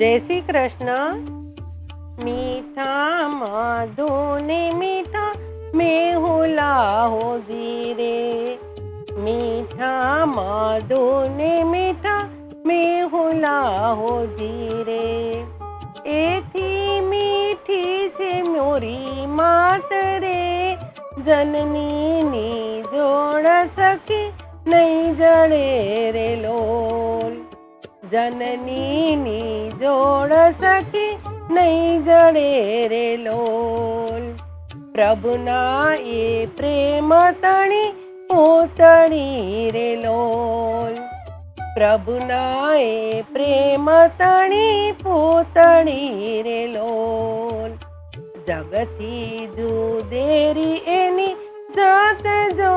જય શ્રી કૃષ્ણ। મીઠા મધુને મીઠા મેહુલા હો જીરે, મીઠા મધુને મીઠા મેહુલા હો જીરે। એથી મીઠી છે મોરી માત રે, જનનીની જોડ સખી નહીં જડે રે લોલ। જનનીની જોડ સખી નહીં જડે રે લોલ। પ્રભુના એ પ્રેમ તણી પૂતળી રે લોલ। પ્રભુના એ પ્રેમ તણી પૂતળી રે લોલ। જગથી જુદેરી એની જાત જો,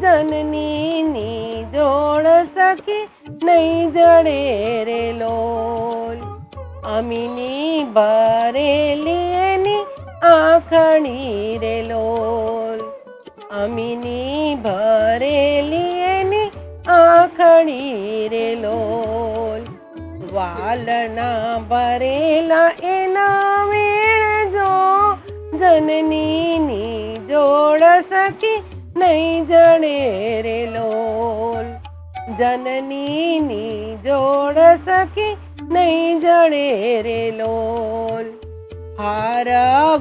જનનીની જોડ સખી નહીં જડે રે લોલ। અમીની ભરેલી એની આંખણી રે લોલ। અમીની ભરેલી એની આંખણી રે લોલ। વાલના ભરેલા એના વેણ જો, જનનીની જોડ સખી નહીં જડે રે લોલ। જનનીની જોડ સખી નહીં જડે રે લોલ। હાર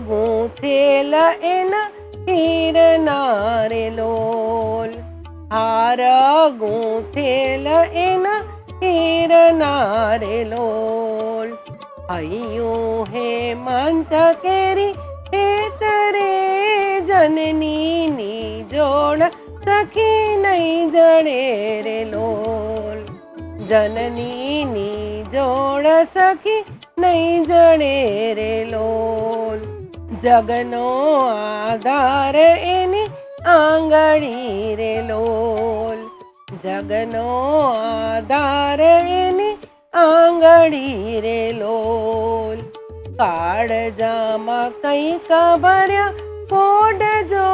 ગૂંથેલ એના હીરના રે લોલ। હાર ગૂંથેલ એના હીરના રે લોલ। હૈયું હેમંત કેરી હેતરે, જનનીની જોડ સખી નહીં જડે રે લોલ। જનનીની જોડ સખી નહીં જડે રે લોલ। જગનો આધાર એની આંગળી રે લોલ। જગનો આધાર એની આંગળી રે લોલ। કાળજામાં કંઈક ભર્યા પોડજો,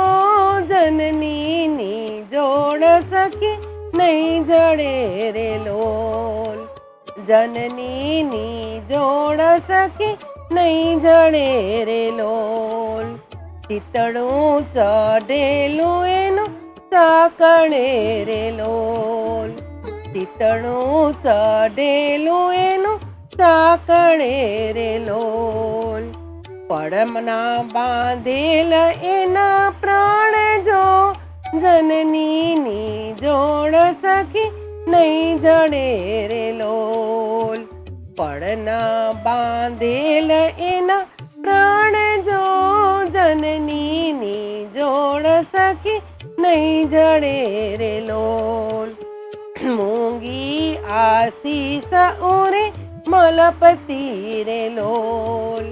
જનનીની જોડ સખી નહીં જડે રે લોલ। જનનીની જોડ સખી નહીં જડે રે લોલ। ચિતડું ચઢેલું એનું સાકળે રે લોલ। ચિતડું ચઢેલું એનું સાકળે રે લોલ। પડમના બાંધેલ એના પ્રાણ જો, જનનીની જોડ સખી નહીં જડે રે લોલ। પડના બાંધેલ એના પ્રાણ જો, જનનીની જોડ સખી નહીં જડે રે લોલ। મૂંગી આશીષ ઉરે મલપતિ રે લોલ।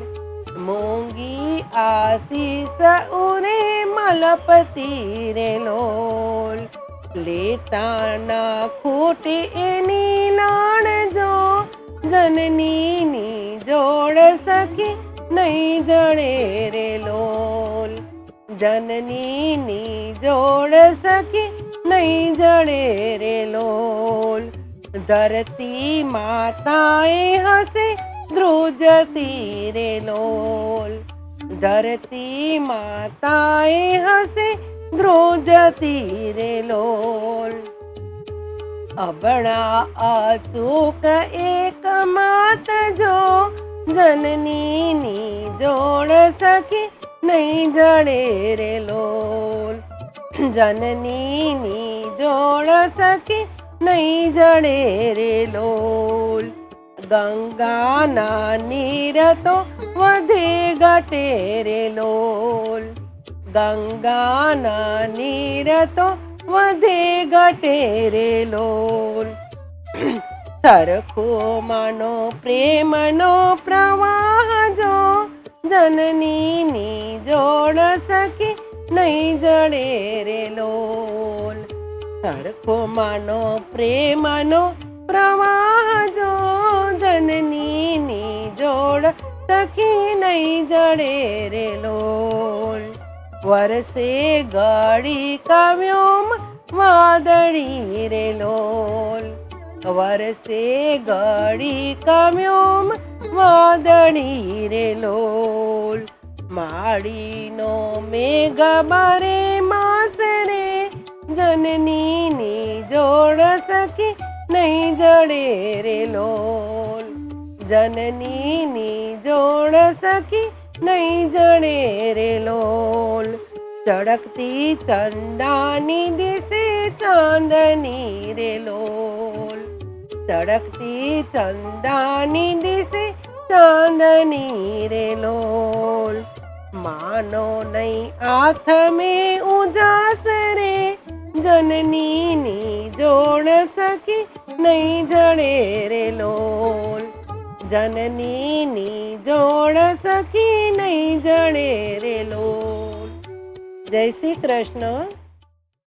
મૂંગી આશીષ ઉરે મલપતિ રે લોલ। લેતા ના ખોટે એની લાણ જો, જનનીની જોડ સખી નહીં જડે રે લોલ। જનનીની જોડ સખી નહીં જડે રે લોલ। ધરતી માતાએ હસે ધ્રુજતી રે લોલ। ધરતી માતાએ હસે ધ્રુજતી રે લોલ। અબળા અચૂક એક માત જો, જનનીની જોડ સખી નહીં જડે રે લોલ। જનનીની જોડ સખી નહીં જડે રે લોલ। ગંગાના નીર તો વધે ઘટે રે લોલ। ગંગાના નીર તો વધે ઘટે રે લોલ। સરખો માનો પ્રેમનો પ્રવાહ જો, જનનીની જોડ સખી નહીં જડે રે લોલ। સરખો માનો પ્રેમનો પ્રવાહ જો, જનનીની જોડ સખી નહીં જડે રે લોલ। વરસે ગળી કાવ્યોમ વાદળી રે લોલ। વરસે ગળી કમ્યોમ વાદળી રે લોલ. માળીનો મેઘ બારે માસ રે જનનીની જોડ સખી નહીં જડે રે લોલ. જનનીની જોડ સખી નહીં જડે રે લોલ. ચળકતી ચંદાની દિશે ચાંદની રે લોલ. ચળકતી ચંદાની દિશે ચાંદની રે લોલ. માનો નહીં હાથ મેં ઉજાસ રે જનનીની જોડ સખી નહીં જડે રે લોલ. જનનીની જોડ સખી નહીં જડે રે લોલ. જય શ્રી કૃષ્ણ.